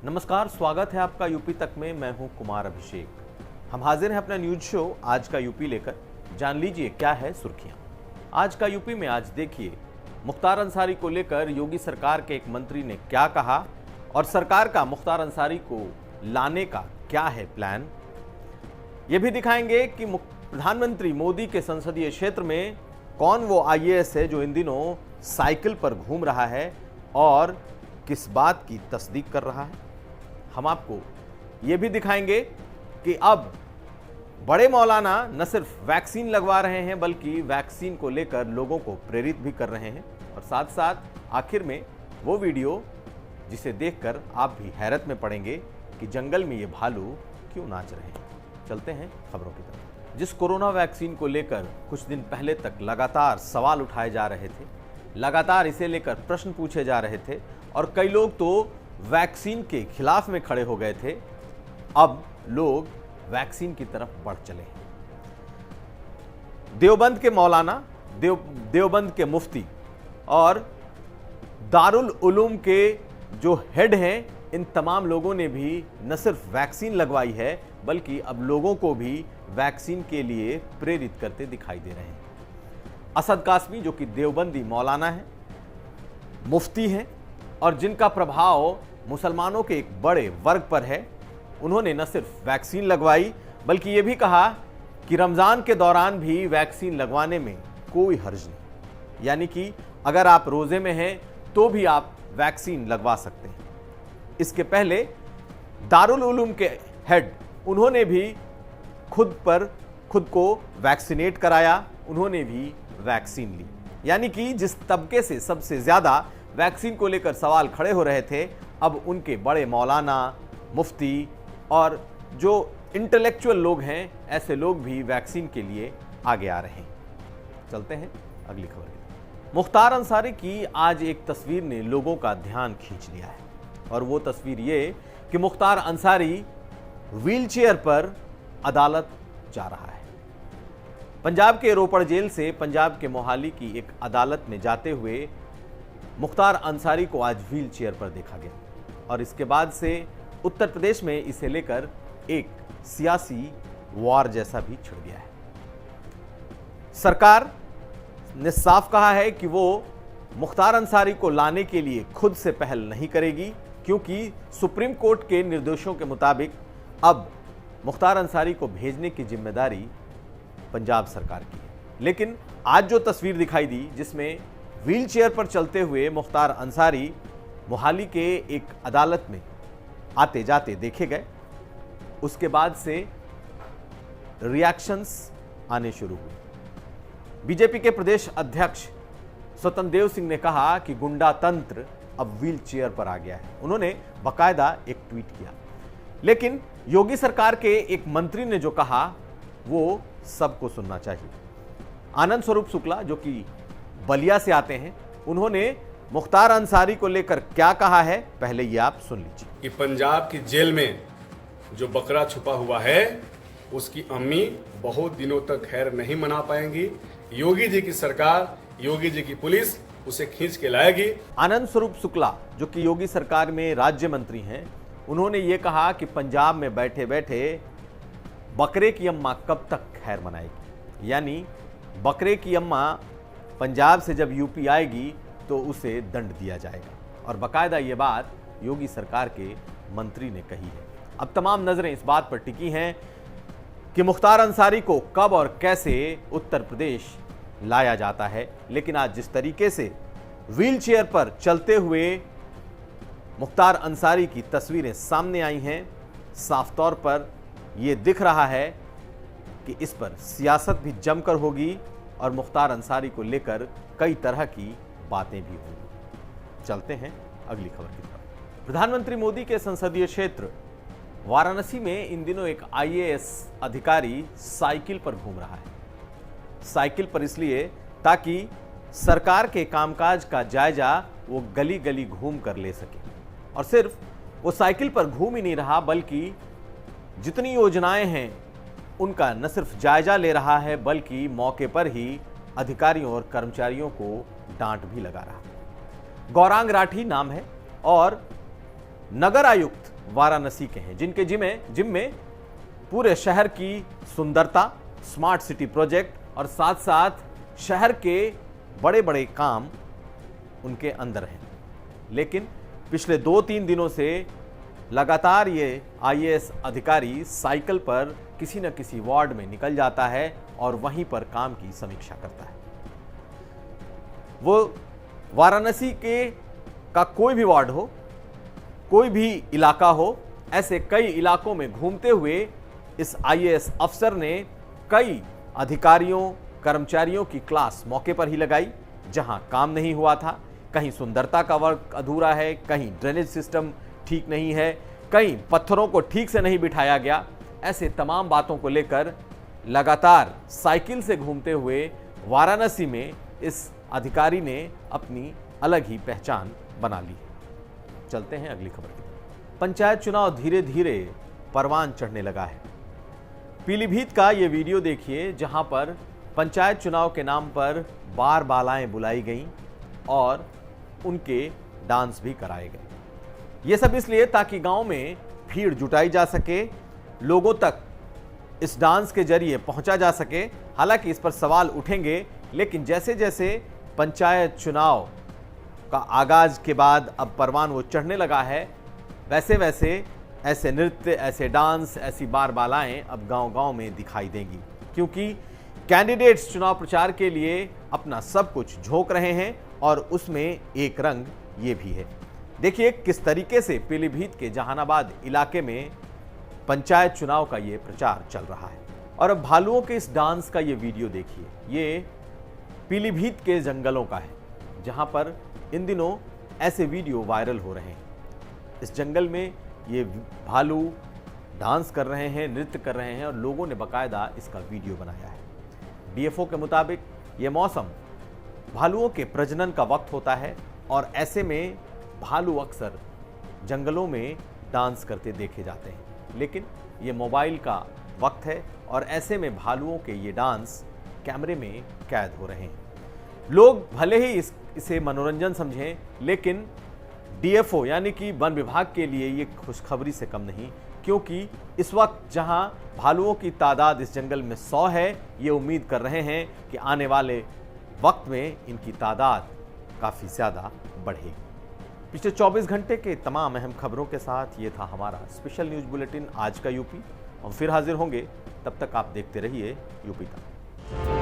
नमस्कार, स्वागत है आपका यूपी तक में। मैं हूं कुमार अभिषेक। हम हाजिर हैं अपना न्यूज शो आज का यूपी लेकर। जान लीजिए क्या है सुर्खियां आज का यूपी में। आज देखिए मुख्तार अंसारी को लेकर योगी सरकार के एक मंत्री ने क्या कहा और सरकार का मुख्तार अंसारी को लाने का क्या है प्लान। यह भी दिखाएंगे कि प्रधानमंत्री मोदी के संसदीय क्षेत्र में कौन वो आईएएस है जो इन दिनों साइकिल पर घूम रहा है और किस बात की तस्दीक कर रहा है। हम आपको ये भी दिखाएंगे कि अब बड़े मौलाना न सिर्फ वैक्सीन लगवा रहे हैं बल्कि वैक्सीन को लेकर लोगों को प्रेरित भी कर रहे हैं। और साथ साथ आखिर में वो वीडियो जिसे देखकर आप भी हैरत में पड़ेंगे कि जंगल में ये भालू क्यों नाच रहे हैं। चलते हैं खबरों की तरफ। जिस कोरोना वैक्सीन को लेकर कुछ दिन पहले तक लगातार सवाल उठाए जा रहे थे, लगातार इसे लेकर प्रश्न पूछे जा रहे थे और कई लोग तो वैक्सीन के खिलाफ में खड़े हो गए थे, अब लोग वैक्सीन की तरफ बढ़ चले हैं। देवबंद के मौलाना, देवबंद के मुफ्ती और दारुल उलूम के जो हेड हैं, इन तमाम लोगों ने भी न सिर्फ वैक्सीन लगवाई है बल्कि अब लोगों को भी वैक्सीन के लिए प्रेरित करते दिखाई दे रहे हैं। असद कासमी जो कि देवबंदी मौलाना है, मुफ्ती हैं और जिनका प्रभाव मुसलमानों के एक बड़े वर्ग पर है, उन्होंने न सिर्फ वैक्सीन लगवाई बल्कि ये भी कहा कि रमज़ान के दौरान भी वैक्सीन लगवाने में कोई हर्ज नहीं, यानी कि अगर आप रोज़े में हैं तो भी आप वैक्सीन लगवा सकते हैं। इसके पहले दारुल उलूम के हेड, उन्होंने भी खुद को वैक्सीनेट कराया, उन्होंने भी वैक्सीन ली। यानी कि जिस तबके से सबसे ज़्यादा वैक्सीन को लेकर सवाल खड़े हो रहे थे, अब उनके बड़े मौलाना, मुफ्ती और जो इंटेलेक्चुअल लोग हैं, ऐसे लोग भी वैक्सीन के लिए आगे आ रहे हैं। चलते हैं अगली खबर की। मुख्तार अंसारी की आज एक तस्वीर ने लोगों का ध्यान खींच लिया है और वो तस्वीर ये कि मुख्तार अंसारी व्हीलचेयर पर अदालत जा रहा है। पंजाब के रोपड़ जेल से पंजाब के मोहाली की एक अदालत में जाते हुए मुख्तार अंसारी को आज व्हील चेयर पर देखा गया और इसके बाद से उत्तर प्रदेश में इसे लेकर एक सियासी वॉर जैसा भी छिड़ गया है। सरकार ने साफ कहा है कि वो मुख्तार अंसारी को लाने के लिए खुद से पहल नहीं करेगी, क्योंकि सुप्रीम कोर्ट के निर्देशों के मुताबिक अब मुख्तार अंसारी को भेजने की जिम्मेदारी पंजाब सरकार की है। लेकिन आज जो तस्वीर दिखाई दी जिसमें व्हील चेयर पर चलते हुए मुख्तार अंसारी मोहाली के एक अदालत में आते जाते देखे गए, उसके बाद से रिएक्शंस आने शुरू हुए। बीजेपी के प्रदेश अध्यक्ष स्वतंत्र देव सिंह ने कहा कि गुंडा तंत्र अब व्हील चेयर पर आ गया है। उन्होंने बाकायदा एक ट्वीट किया, लेकिन योगी सरकार के एक मंत्री ने जो कहा वो सबको सुनना चाहिए। आनंद स्वरूप शुक्ला जो कि बलिया से आते हैं, उन्होंने मुख्तार अंसारी को लेकर क्या कहा है, पहले ये आप सुन लीजिए। कि पंजाब की जेल में जो बकरा छुपा हुआ है उसकी अम्मी बहुत दिनों तक खैर नहीं मना पाएंगी। योगी जी की सरकार, योगी जी की पुलिस उसे खींच के लाएगी। आनंद स्वरूप शुक्ला जो कि योगी सरकार में राज्य मंत्री हैं, उन्होंने ये कहा कि पंजाब में बैठे बैठे बकरे की अम्मा कब तक खैर मनाएगी, यानी बकरे की अम्मा पंजाब से जब यूपी आएगी तो उसे दंड दिया जाएगा। और बाकायदा ये बात योगी सरकार के मंत्री ने कही है। अब तमाम नजरें इस बात पर टिकी हैं कि मुख्तार अंसारी को कब और कैसे उत्तर प्रदेश लाया जाता है। लेकिन आज जिस तरीके से व्हील चेयर पर चलते हुए मुख्तार अंसारी की तस्वीरें सामने आई हैं, साफ तौर पर यह दिख रहा है कि इस पर सियासत भी जमकर होगी और मुख्तार अंसारी को लेकर कई तरह की बातें भी होंगी। चलते हैं अगली खबर की तरफ। प्रधानमंत्री मोदी के संसदीय क्षेत्र वाराणसी में इन दिनों एक आईएएस अधिकारी साइकिल पर घूम रहा है। साइकिल पर इसलिए ताकि सरकार के कामकाज का जायजा वो गली गली घूम कर ले सके। और सिर्फ वो साइकिल पर घूम ही नहीं रहा बल्कि जितनी योजनाएं हैं उनका न सिर्फ जायजा ले रहा है बल्कि मौके पर ही अधिकारियों और कर्मचारियों को डांट भी लगा रहा है। गौरांग राठी नाम है और नगर आयुक्त वाराणसी के हैं, जिनके जिम में पूरे शहर की सुंदरता, स्मार्ट सिटी प्रोजेक्ट और साथ साथ शहर के बड़े बड़े काम उनके अंदर हैं। लेकिन पिछले 2-3 दिनों से लगातार ये आईएएस अधिकारी साइकिल पर किसी न किसी वार्ड में निकल जाता है और वहीं पर काम की समीक्षा करता है। वो वाराणसी का कोई भी वार्ड हो, कोई भी इलाका हो, ऐसे कई इलाकों में घूमते हुए इस आईएएस अफसर ने कई अधिकारियों, कर्मचारियों की क्लास मौके पर ही लगाई, जहां काम नहीं हुआ था। कहीं सुंदरता का वर्क अधूरा है, कहीं ड्रेनेज सिस्टम ठीक नहीं है, कहीं पत्थरों को ठीक से नहीं बिठाया गया। ऐसे तमाम बातों को लेकर लगातार साइकिल से घूमते हुए वाराणसी में इस अधिकारी ने अपनी अलग ही पहचान बना ली। चलते हैं अगली खबर की तरफ। पंचायत चुनाव धीरे धीरे परवान चढ़ने लगा है। पीलीभीत का ये वीडियो देखिए, जहां पर पंचायत चुनाव के नाम पर बार बालाएं बुलाई गईं और उनके डांस भी कराए गए। ये सब इसलिए ताकि गांव में भीड़ जुटाई जा सके, लोगों तक इस डांस के जरिए पहुंचा जा सके। हालांकि इस पर सवाल उठेंगे, लेकिन जैसे जैसे पंचायत चुनाव का आगाज के बाद अब परवान वो चढ़ने लगा है, वैसे वैसे ऐसे नृत्य, ऐसे डांस, ऐसी बार बालाएं अब गांव-गांव में दिखाई देंगी, क्योंकि कैंडिडेट्स चुनाव प्रचार के लिए अपना सब कुछ झोंक रहे हैं और उसमें एक रंग ये भी है। देखिए किस तरीके से पीलीभीत के जहानाबाद इलाके में पंचायत चुनाव का ये प्रचार चल रहा है। और अब भालुओं के इस डांस का ये वीडियो देखिए। ये पीलीभीत के जंगलों का है, जहां पर इन दिनों ऐसे वीडियो वायरल हो रहे हैं। इस जंगल में ये भालू डांस कर रहे हैं, नृत्य कर रहे हैं और लोगों ने बाकायदा इसका वीडियो बनाया है। डीएफओ के मुताबिक ये मौसम भालुओं के प्रजनन का वक्त होता है और ऐसे में भालू अक्सर जंगलों में डांस करते देखे जाते हैं। लेकिन ये मोबाइल का वक्त है और ऐसे में भालुओं के ये डांस कैमरे में कैद हो रहे हैं। लोग भले ही इसे मनोरंजन समझें, लेकिन डीएफओ यानी कि वन विभाग के लिए ये खुशखबरी से कम नहीं, क्योंकि इस वक्त जहां भालुओं की तादाद इस जंगल में 100 है, ये उम्मीद कर रहे हैं कि आने वाले वक्त में इनकी तादाद काफ़ी ज़्यादा बढ़ेगी। पिछले 24 घंटे के तमाम अहम खबरों के साथ ये था हमारा स्पेशल न्यूज़ बुलेटिन आज का यूपी। हम फिर हाजिर होंगे, तब तक आप देखते रहिए यूपी तक।